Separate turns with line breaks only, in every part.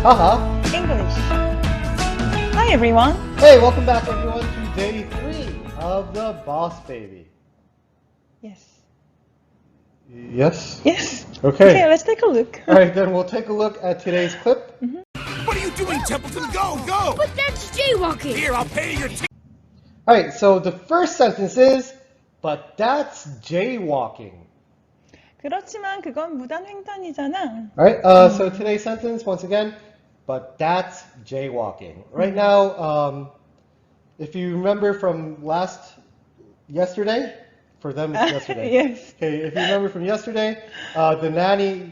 Haha.
English. Hi everyone.
Hey, welcome back everyone to day 3 of the Boss Baby.
Yes.
Yes?
Yes.
Okay.
Let's take a look.
Alright, then we'll take a look at today's clip.
What are you doing, Templeton? Go, go!
But that's jaywalking.
Here, I'll pay your ticket.
Alright, so the first sentence is, but that's jaywalking.
그렇지만 그건 무단횡단이잖아.
Alright, so today's sentence, once again, but that's jaywalking. Right now, if you remember from yesterday, for them it's yesterday.
Yes.
Okay, if you remember from yesterday, the nanny,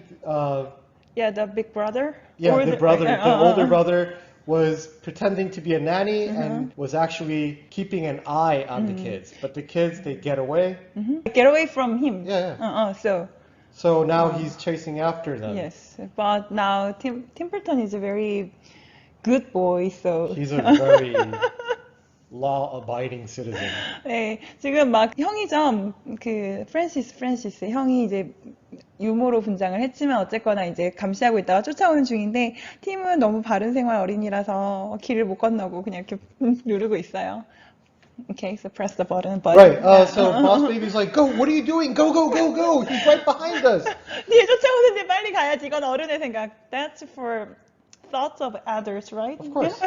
Yeah, the big brother.
yeah,
Or
the brother, the older
uh-uh.
brother was pretending to be a nanny and was actually keeping an eye on the kids. But the kids, they get away.
Get away from him.
Yeah.
So
now he's chasing after them.
yes, but now Tim Burton is a very good boy. So
He's a very law-abiding citizen.
네, 지금 막 형이죠. 그 프랜시스 형이 이제 유머로 분장을 했지만 어쨌거나 이제 감시하고 있다가 쫓아오는 중인데 팀은 너무 바른 생활 어린이라서 길을 못 건너고 그냥 이렇게 누르고 있어요. Okay, so press the button.
Right, so Boss Baby's like, go, what are you doing? Go, go, go, go! He's right behind us!
뒤에 쫓아오는데 빨리 가야지. 이건 어른의 생각. That's for thoughts of others, right?
Of course.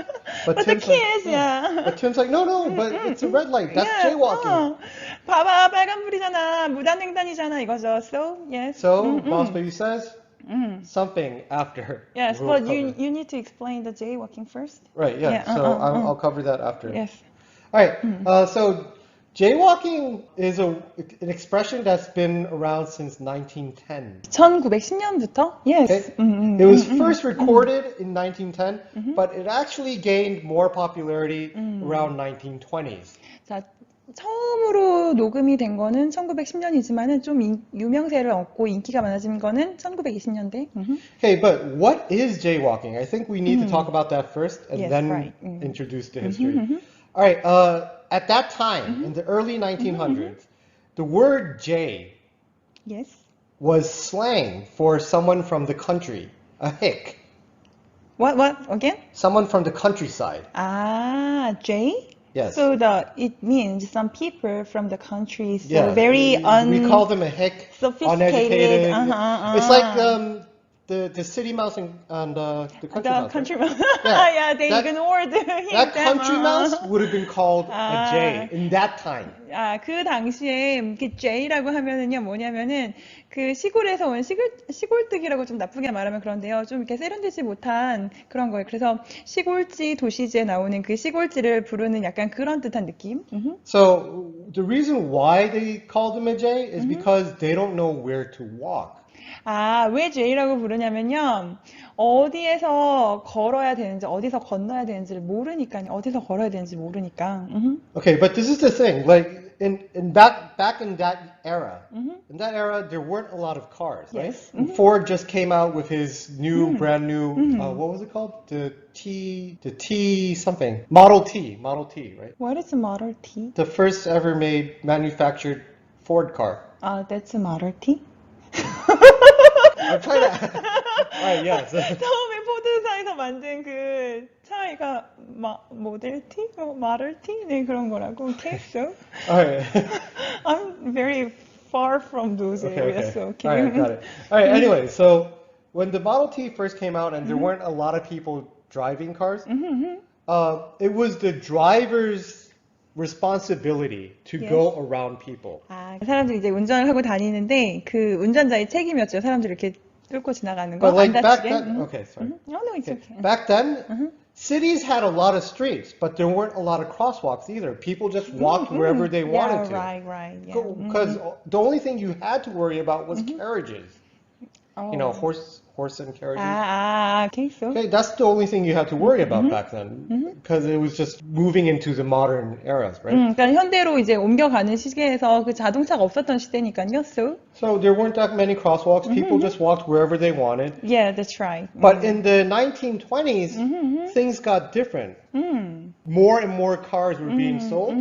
But the
Tim's
kids,
like,
yeah.
But Tim's like, no, but it's a red light. That's
Yeah,
jaywalking.
봐봐, 빨간불이잖아. 무단횡단이잖아, 이거죠. So, yes.
So, Boss Baby says, something after.
Yes,
we'll
but
cover.
you need to explain the jaywalking first.
Right, yeah. So I'll cover that after.
Yes.
All right. So jaywalking is an expression that's been around since 1910.
1910년부터? Yes.
Okay? It was first recorded in 1910, but it actually gained more popularity around 1920s.
자, 처음으로 녹음이 된 거는 1910년이지만은 좀 유명세를 얻고 인기가 많아진 거는 1920년대.
Okay, but what is jaywalking? I think we need to talk about that first and
Yes,
then
right.
introduce the history. All right, at that time, in the early 1900s, the word jay
Yes.
was slang for someone from the country, a hick,
What again?
someone from the countryside.
Ah, Jay?
Yes.
So it means some people from the country, so
Yeah,
very
we call them a hick,
sophisticated.
uneducated. It's like the city mouse and the country
the
mouse.
country
right?
mouse.
Yeah,
Yeah, they
that-
ignored him.
That country mouse would have been called a
Ah.
jay in that time.
아, 그 당시에 이렇게 J라고 하면은요, 뭐냐면은 그 시골에서 온 시골뜨기라고 좀 나쁘게 말하면 그런데요. 좀 이렇게 세련되지 못한 그런 거예요. 그래서 시골지, 도시지에 나오는 그 시골지를 부르는 약간 그런 듯한 느낌.
So the reason why they called him a jay is because they don't know where to walk.
아, 왜 J라고 부르냐면요. 어디에서 걸어야 되는지, 어디서 건너야 되는지를 모르니까요. 어디서 걸어야 되는지 모르니까.
Okay, but this is the thing. Like back in that era, in that era there weren't a lot of cars, right?
Yes.
Ford just came out with his new, brand new, what was it called? The T something. Model T, right?
What is a Model T?
The first ever manufactured Ford car.
That's a Model T?
I'm trying to. Alright, yeah. So,
처음에 포드사에서 만든 그 차이가 모델 T? 마델 T? 네, 그런 거라고. Okay, so
alright.
I'm very far from those areas. Okay.
Alright, got it. Alright, anyway, so when the Model T first came out and there weren't a lot of people driving cars, it was the driver's responsibility to go around people.
아, 사람들이 이제 운전을 하고 다니는데 그 운전자의 책임이었죠. 사람들이 이렇게 뚫고 지나가는 거.
But like
안
back
다치게.
then, okay, sorry.
No, it's okay.
Back then, cities had a lot of streets, but there weren't a lot of crosswalks either. People just walked wherever they wanted to.
Right. Yeah.
Because the only thing you had to worry about was carriages. You know, horse and carriages.
Okay, so.
Okay, that's the only thing you had to worry about back then, because it was just moving into the modern eras, right?
그러니까 현대로 이제 옮겨가는 시기에서 그 자동차가 없었던 시대니까요.
So there weren't that many crosswalks. People just walked wherever they wanted.
Yeah, that's right.
But in the 1920s, things got different. More and more cars were being sold.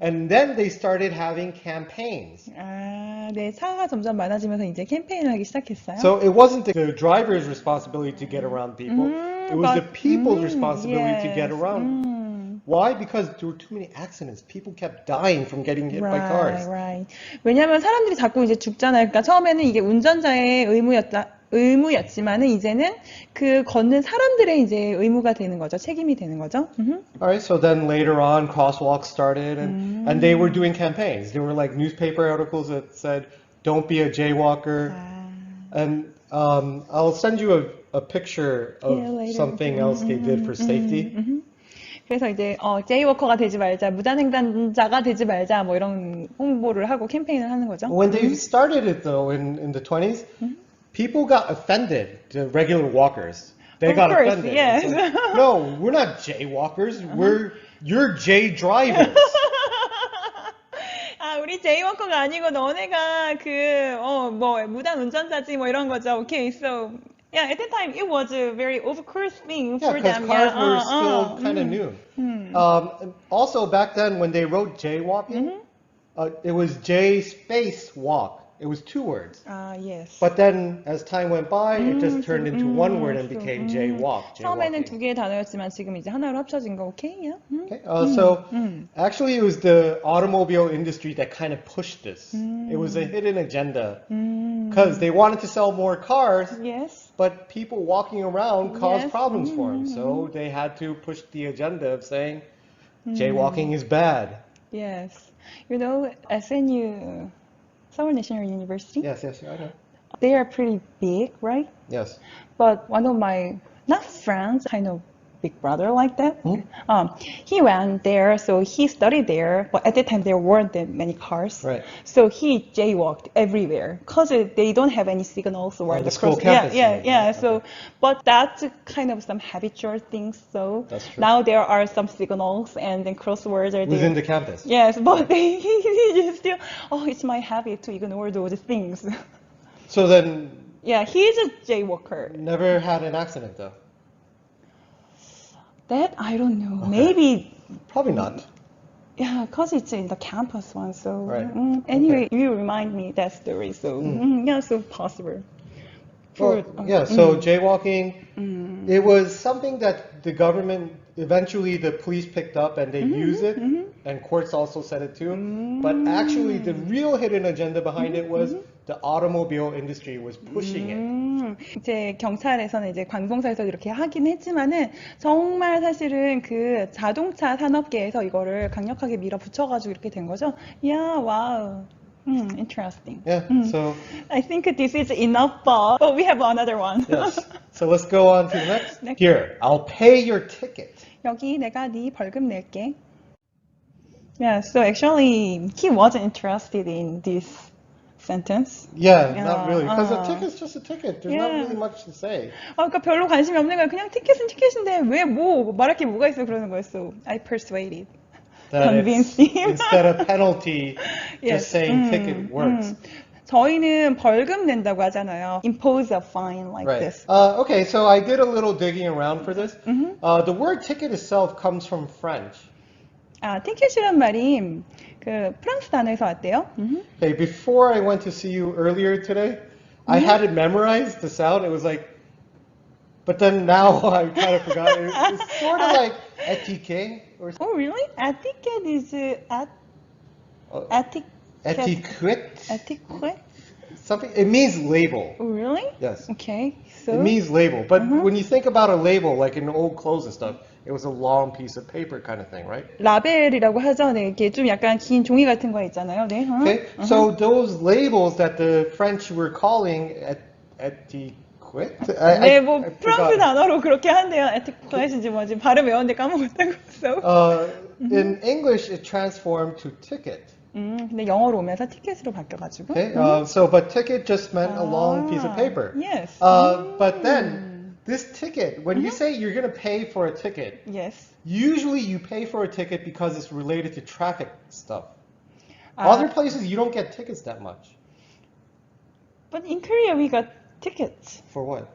And then they started having campaigns.
아, 네, 차가 점점 많아지면서 이제 캠페인을 하기 시작했어요.
So it wasn't the driver's responsibility to get around people. It was the people's responsibility to get around. Why? Because there were too many accidents. People kept dying from getting hit by cars.
Right. 왜냐면 사람들이 자꾸 이제 죽잖아요. 그러니까 처음에는 이게 운전자의 의무였지만은 이제는 그 걷는 사람들의 이제 의무가 되는 거죠. 책임이 되는 거죠.
Alright, so then later on, crosswalks started, and they were doing campaigns. There were like newspaper articles that said, "Don't be a jaywalker," and I'll send you a picture of something else they did for safety.
그래서 이제 제이워커가 되지 말자, 무단횡단자가 되지 말자, 뭐 이런 홍보를 하고 캠페인을 하는 거죠.
When they started it though in the 20s, people got offended. The regular walkers, they got offended.
Yes.
Like, no, we're not jaywalkers. You're jay drivers.
아, 우리 제이워커가 아니고 너네가 뭐 무단 운전자지 뭐 이런 거죠. Okay, so. Yeah, at that time it was a very of course thing for them.
Cars were still kind of new. And also back then when they wrote jaywalking, it was J space walk. It was 2 words.
Yes.
But then as time went by, it just turned into 1 word and became jaywalk.
처음에는 2개의 단어였지만 지금 이제 하나로 합쳐진 거. Okay, yeah.
Okay. So actually it was the automobile industry that kind of pushed this. It was a hidden agenda because they wanted to sell more cars.
Yes.
But people walking around caused problems for them. So they had to push the agenda of saying jaywalking is bad.
Yes. You know, SNU, Seoul National University,
Yes, I know.
they are pretty big, right?
Yes.
But one of my, not friends, kind of big brother like that, he went there, so he studied there, but at that time there weren't that many cars.
Right.
So he jaywalked everywhere because they don't have any signals or
the school campus.
Yeah. So, but that's kind of some habitual things. So
That's true.
now there are some signals and then crosswords are there.
Within the campus.
Yes, but he just still, it's my habit to ignore those things.
So then,
Yeah, he's a jaywalker.
never had an accident though.
That I don't know. Maybe,
Probably not.
yeah, because it's in the campus one. So
Right.
Anyway, you remind me that story. So yeah, so possible.
Well, yeah. So jaywalking, it was something that the government eventually the police picked up and they used it, and courts also said it too. But actually, the real hidden agenda behind it was the automobile industry was pushing it.
이제 경찰에서는 이제 관공서에서 이렇게 하긴 했지만은 정말 사실은 그 자동차 산업계에서 이거를 강력하게 밀어붙여가지고 이렇게 된 거죠. Yeah, wow. Interesting.
Yeah. So
I think this is enough, but we have another one.
yes. So let's go on to the next.
Next.
Here, I'll pay your ticket.
여기 내가 네 벌금 낼게. Yeah, so actually he wasn't interested in this sentence.
Yeah,
Yeah,
not really, because a ticket's just a ticket. There's not
Yeah.
really much to say.
그러니까 별로 관심이 없는 거야. 그냥 티켓은 티켓인데 왜 말할 게 뭐가 있어 그러는 거였어. I persuaded.
That
Convinced
it's,
him.
instead of penalty,
Yes.
just saying ticket works.
저희는 벌금 낸다고 하잖아요. Impose a fine like
Right.
this.
Okay, so I did a little digging around for this. The word ticket itself comes from French.
티켓이란 말이 그 프랑스 단어에서 왔대요.
Okay, before I went to see you earlier today, I had it memorized, the sound. It was like, but then now I kind of forgot. It's sort of like etiquette or something.
Oh, really? Etiquette is
Etiquette?
etiquette?
Something. It means label.
Oh, really?
Yes.
Okay. So
It means label. But when you think about a label, like in old clothes and stuff, it was a long piece of paper kind of thing, right?
라벨이라고 하죠. 네, 이게 좀 약간 긴 종이 같은 거 있잖아요. 네.
Okay. So those labels that the French were calling etiquette.
네, 뭐
I
프랑스
forgot.
단어로 그렇게 한대요. 에티켓인지 뭐지 발음 외웠는데 까먹었다고. So.
In English, it transformed to ticket.
근데 영어로 오면서 티켓으로 바뀌어가지고.
Okay. But ticket just meant a long piece of paper.
Yes.
But then this ticket, when you say you're going to pay for a ticket,
Yes.
usually you pay for a ticket because it's related to traffic stuff. Other places you don't get tickets that much.
But in Korea we got tickets
For what?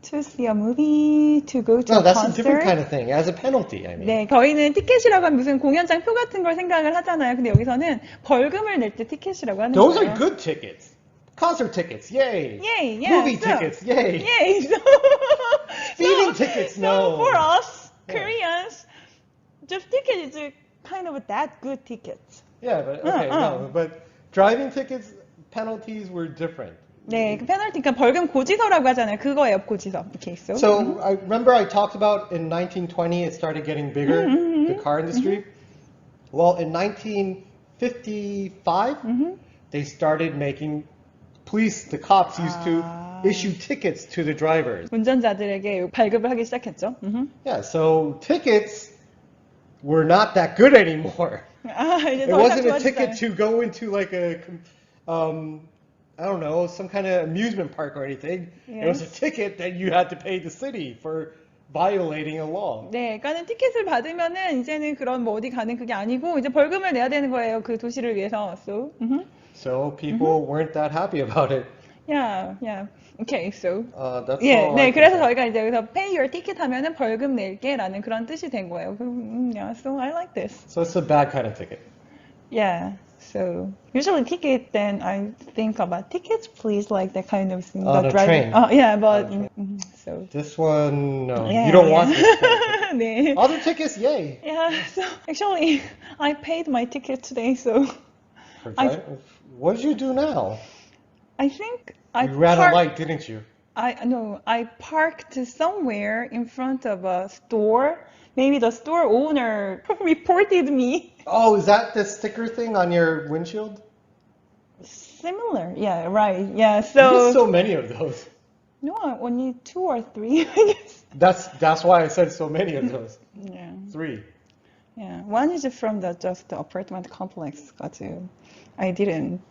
to see a movie, to go to
No,
a
that's
concert.
a different kind of thing. As a penalty, I mean.
네, 저희는 티켓이라고 하면 무슨 공연장 표 같은 걸 생각을 하잖아요. 근데 여기서는 벌금을 낼 때 티켓이라고 하는
Those
거예요.
are good tickets. Concert tickets, yay.
Yay, yeah.
Movie tickets, yay.
Yay.
Speeding tickets,
So
no.
for us
Yeah.
Koreans, just ticket is a kind of that good ticket.
Yeah, but okay, no, but driving tickets penalties were different.
네, 그 페널티, 그러니까 벌금 고지서라고 하잖아요. 그거예요, 고지서. Okay, so.
So I remember I talked about in 1920 it started getting bigger, the car industry. Well, in 1955 they started making the cops used to issue tickets to the drivers.
운전자들에게 발급을 하기 시작했죠.
Yeah, so tickets were not that good anymore.
이제
It
더 이상
wasn't a
좋아지지
ticket
않아요.
to go into like a, I don't know, some kind of amusement park or anything. It was a ticket that you had to pay the city for violating a law.
네, 그러니까는 티켓을 받으면은 이제는 그런 뭐 어디 가는 그게 아니고 이제 벌금을 내야 되는 거예요. 그 도시를 위해서. So,
So people weren't that happy about it.
yeah. Okay, so.
That's
예,
all I
네,
can
그래서
say.
저희가 이제 여기서 pay your ticket 하면은 벌금 낼게라는 그런 뜻이 된 거예요. Yeah, so I like this.
So it's a bad kind of ticket.
Yeah, so usually ticket, then I think about tickets, please, like that kind of thing.
On
the
a
driving.
train.
Oh, yeah, but
On a
so.
This one, no,
Yeah,
you don't
yeah.
want this kind of ticket.
네.
Other tickets, yay.
Yeah, so actually, I paid my ticket today, so
For
I-
driving. What did you do now?
I think I
You ran a
parked.
light, didn't you?
I parked somewhere in front of a store. Maybe the store owner reported me.
Oh, is that the sticker thing on your windshield?
Similar, yeah, right, yeah.
You get
So,
so many of those.
no, only 2 or 3, I guess.
That's why I said so many of those.
Yeah,
3.
yeah. One is from just the apartment complex. I didn't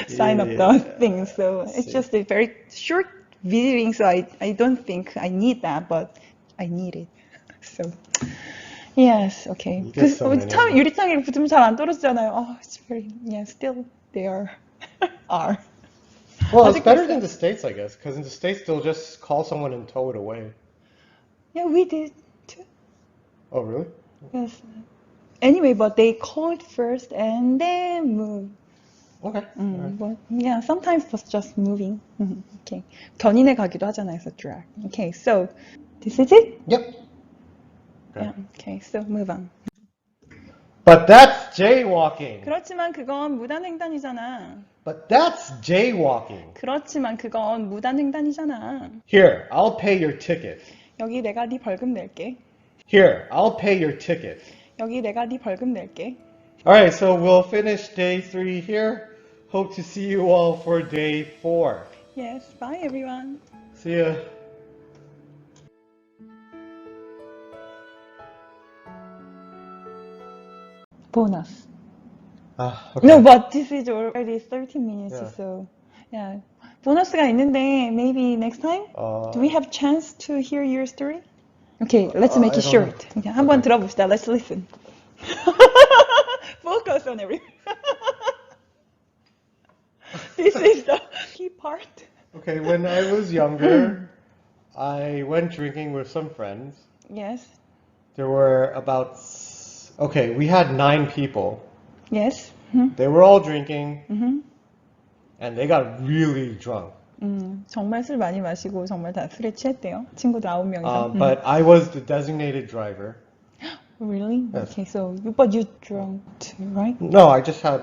sign up
Yeah.
the thing, so it's
See.
just a very short visiting. So I don't think I need that, but I need it. So yes, okay.
You get so many
참
of them.
유리창에 붙으면 잘 안 떨어지잖아요. Oh, it's very still they are.
Well, it's
아직도
better
있어요.
than the States, I guess, because in the States they'll just call someone and tow it away.
Yeah, we did too.
Oh, really?
Yes. Anyway, but they called first and then moved.
Okay. Alright.
But yeah, sometimes it's just moving. Okay. 견인해 가기도 하잖아요, so drag. Okay, so this is it?
Yep. Okay.
Yeah. Okay, so move on.
But that's jaywalking.
그렇지만 그건 무단횡단이잖아.
But that's jaywalking.
그렇지만 그건 무단횡단이잖아.
Here, I'll pay your ticket.
여기 내가 네 벌금 낼게.
Here, I'll pay your ticket.
여기 내가 네 벌금 낼게.
Alright, so we'll finish day 3 here. Hope to see you all for day 4.
Yes, bye everyone.
See ya.
Bonus.
Okay.
No, but this is already 13 minutes,
Yeah.
so yeah. 보너스가 있는데 maybe next time? Do we have chance to hear your story? Okay, let's make
I
it
don't
short.
know.
그냥 한번 들어봅시다. Let's listen. Focus on everything. This is the key part.
Okay, when I was younger, I went drinking with some friends.
Yes.
There were okay, we had 9 people.
Yes.
They were all drinking, and they got really drunk.
정말 술 많이 마시고 정말 다 술에 취했대요. 친구들 9명이서.
But I was the designated driver.
Really?
Yes.
Okay, so but you drunk too, right?
No, I just had,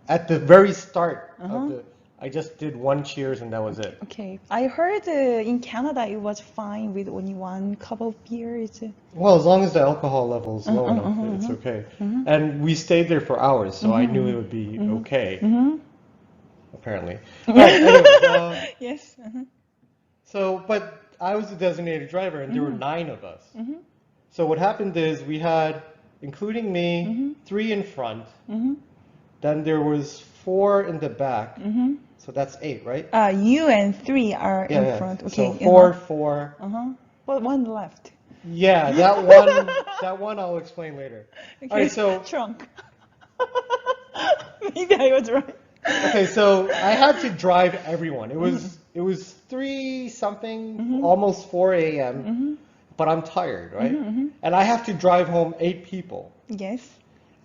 at the very start of I just did 1 cheers and that was it.
Okay. I heard in Canada it was fine with only 1 cup of beer. Is it?
Well, as long as the alcohol level is low enough, it's okay. And we stayed there for hours, so I knew it would be okay. Apparently. Alright, anyways,
Yes.
so, but I was the designated driver, and there were 9 of us. So what happened is we had, including me, 3 in front. Then there was 4 in the back. So that's 8, right?
You and 3 are
Yeah,
in
yeah.
front. Okay.
So 4, 4.
Well, 1 left.
Yeah, that one I'll explain later.
Okay.
All right, so
Trunk. Maybe I was right.
okay, so I had to drive everyone. It was 3 something, almost 4 a.m. But I'm tired, right? And I have to drive home 8 people.
Yes.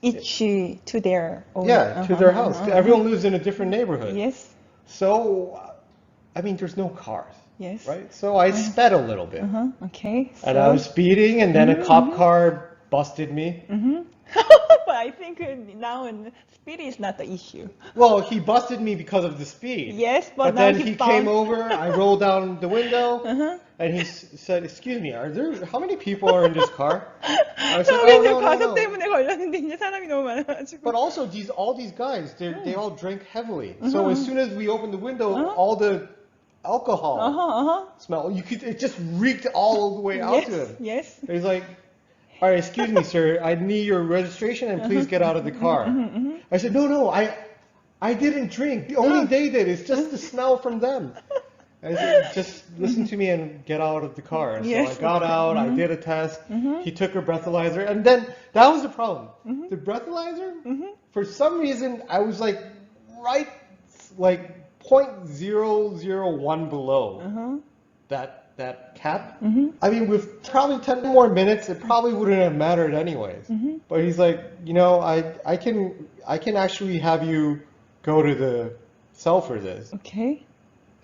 Each to their own.
Yeah, to their house. Everyone lives in a different neighborhood.
Yes.
So, I mean, there's no cars.
Yes.
right? So I sped a little bit.
Okay.
And I was speeding, and then a cop car busted me.
But I think now speed is not the issue.
Well, he busted me because of the speed.
Yes,
But
now
then he came over, I rolled down the window, and he said, "Excuse me, how many people are in this car?" I said,
처음에
"Oh,
이제
no, no,
과속
no."
때문에 걸렸는데 이제 사람이 너무 많아가지고.
But also, all these guys, they all drink heavily. So as soon as we opened the window, all the alcohol smell, it just reeked all the way out to him.
Yes.
He's like, "All right, excuse me, sir. I need your registration and please get out of the car." I said, "No, I didn't drink. Only they did. It's just the smell from them." I said, "Just listen to me and get out of the car." So
Yes.
I got out. I did a test. He took a breathalyzer, and then that was the problem. The breathalyzer, for some reason, I was like right, like 0.001 below that cap. I mean, with probably 10 more minutes, it probably wouldn't have mattered anyways. But he's like, I can actually have you go to the cell for this.
Okay.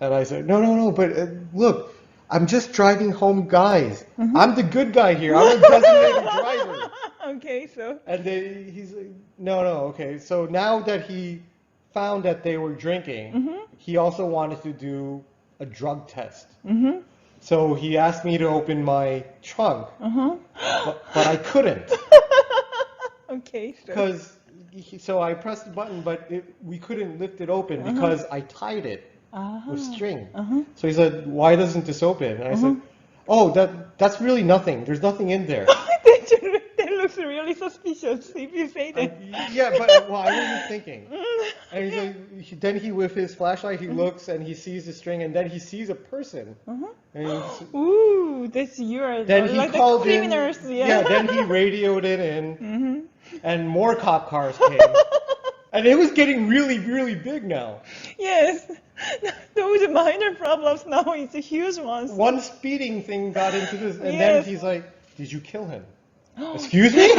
And I said, no, but look, I'm just driving home, guys. I'm the good guy here. I'm a designated driver.
Okay, so.
And he's like, no, okay. So now that he found that they were drinking, he also wanted to do a drug test. So he asked me to open my trunk, but I couldn't.
Okay, so.
Because so I pressed the button, but we couldn't lift it open because I tied it with string. So he said, "Why doesn't this open?" And I said, "Oh, that's really nothing. There's nothing in there."
That looks really suspicious if you say that.
Yeah, but I wasn't thinking. And he's like, then he, with his flashlight, he looks and he sees the string, and then he sees a person. And
Ooh, that's
then he
like
called
the criminals.
in. Yeah, then he radioed it in, and more cop cars came. And it was getting really, really big now.
Yes, those minor problems now it's a huge ones.
One speeding thing got into this, and
Yes.
then he's like, "Did you kill him?" Excuse me?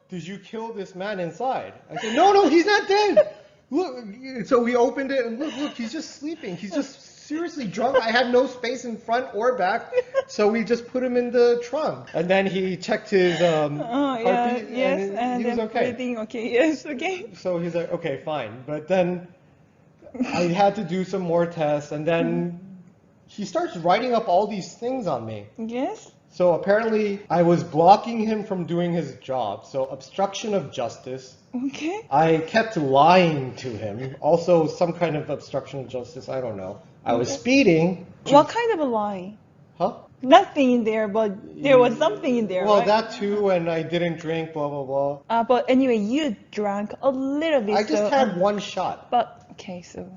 Did you kill this man inside? I said, no, he's not dead. Look, so we opened it, and look, he's just sleeping. He's just seriously drunk. I had no space in front or back, so we just put him in the trunk. And then he checked his heartbeat, and he was okay.
Breathing, okay, yes, okay.
So he's like, okay, fine. But then I had to do some more tests, and then he starts writing up all these things on me.
Yes.
So apparently I was blocking him from doing his job. So obstruction of justice.
Okay.
I kept lying to him. Also some kind of obstruction of justice. I don't know. I was speeding.
What kind of a lie?
Huh?
Nothing in there, but there was something in there,
Well,
right?
that too, and I didn't drink, blah, blah, blah.
But anyway, you drank a little bit.
I just had one shot.
But, okay, so.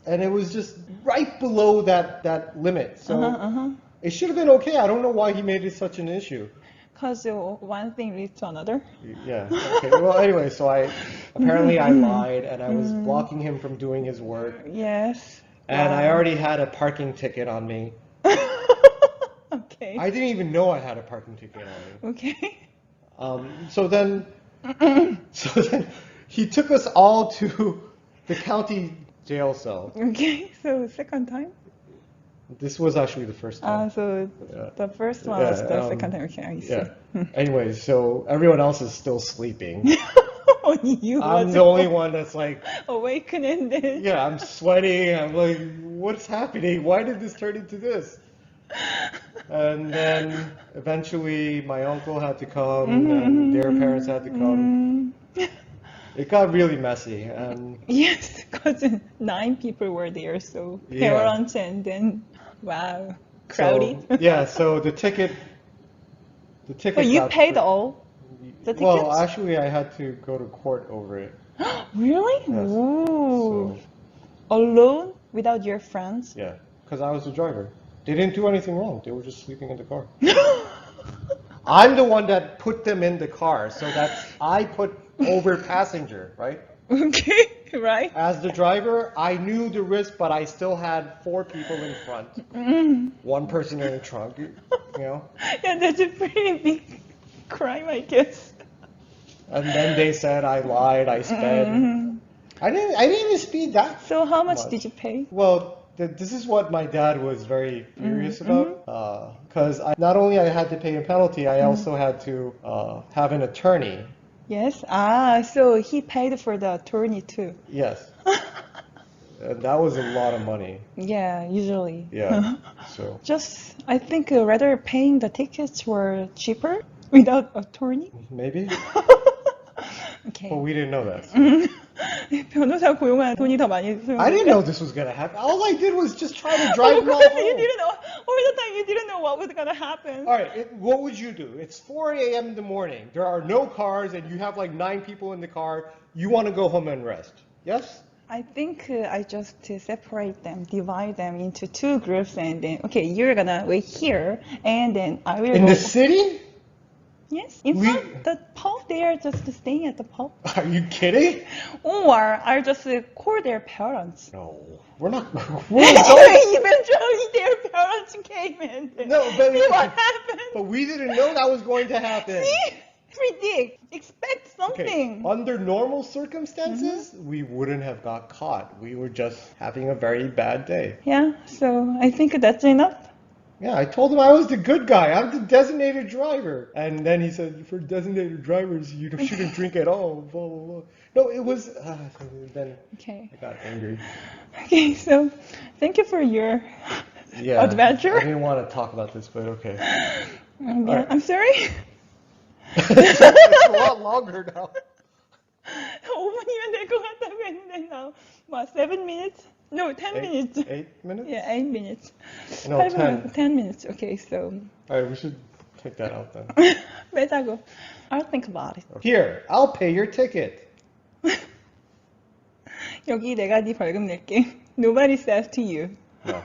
And it was just right below that limit. So it should have been okay. I don't know why he made it such an issue.
Because one thing leads to another.
Yeah. Okay. Well, anyway, so I lied, and I was blocking him from doing his work.
Yes.
And I already had a parking ticket on me.
Okay.
I didn't even know I had a parking ticket on me.
Okay.
So then he took us all to the county jail cell.
Okay, so second time?
This was actually the first time.
So
Yeah.
the first one
Yeah,
was the second time. Okay, I see.
Yeah. Anyway, so everyone else is still sleeping.
Only you
I'm
was
the only one that's like,
awakened.
yeah, I'm sweating. I'm like, what's happening? Why did this turn into this? And then eventually my uncle had to come and their parents had to come. It got really messy. And
Yes, because 9 people were there, so
Yeah.
parents and then, wow, crowded.
so, yeah, so the ticket
But you
got
paid
free.
all the tickets?
Well, actually I had to go to court over it.
Really?
Yes.
Ooh.
So,
Alone? Without your friends?
yeah, because I was the driver. They didn't do anything wrong. They were just sleeping in the car. I'm the one that put them in the car, so that's I put over passenger, right?
Okay, right?
As the driver, I knew the risk, but I still had 4 people in front, 1 person in the trunk, you know.
Yeah, that's a pretty big crime, I guess.
And then they said I lied, I sped. I didn't even speed that.
So how much did you pay?
Well, this is what my dad was very furious about. Because not only I had to pay a penalty, I also had to have an attorney.
Yes. So he paid for the attorney too.
Yes. And that was a lot of money.
Yeah, usually.
Yeah. So.
Just, I think rather paying the tickets were cheaper without attorney.
Maybe.
Okay.
But we didn't know that.
변호사 고용한 돈이 더 많이 쓰는
I didn't know this was gonna happen. All I did was just try to drive him all
You
home.
didn't know. All the time you didn't know what was gonna happen.
All right, what would you do? It's 4 a.m. in the morning. There are no cars, and you have like 9 people in the car. You want to go home and rest. Yes?
I think I just separate them, divide them into 2 groups, and then okay, you're gonna wait here, and then I will.
In
go.
the city?
Yes, in
We-
front the pub. They are just staying at the pub,
Are you kidding?
or I'll just call their parents.
No, we're not. We're adults.
Eventually, their parents came in.
No, but,
See what happened?
but we didn't know that was going to happen.
See? Predict. Expect
Okay,
something.
under normal circumstances, we wouldn't have got caught. We were just having a very bad day.
Yeah, so I think that's enough.
Yeah, I told him I was the good guy. I'm the designated driver. And then he said, for designated drivers, you shouldn't drink at all. Blah, blah, blah. No, it was... then
Okay.
I got angry.
Okay, so thank you for your
Yeah,
adventure.
I didn't want to talk about this, but okay.
Yeah,
Alright.
I'm sorry.
It's a lot longer now.
5분이면 될 것 같다고 했는데 now what 7 minutes? No, 10 minutes.
8 minutes?
Yeah, 8 minutes.
No, 10.
10 minutes. Okay, so
Alright, we should take that out then.
빼자고. I'll think about it.
Here, I'll pay your ticket.
여기 내가 네 벌금 낼게. Nobody says to you.
No.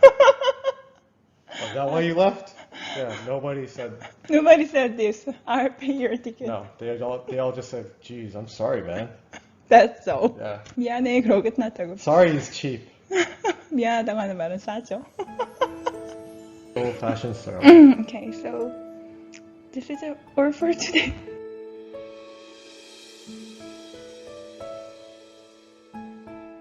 Is that why you left? Yeah, nobody said.
Nobody said this. I'll pay your ticket.
No, they all just said, geez, I'm sorry, man.
That's all.
Yeah.
미안해 그러고 끝났다고.
Sorry is cheap.
미안하다고 하는 말은 싸죠.
Old fashioned style.
Okay, so this is all for today.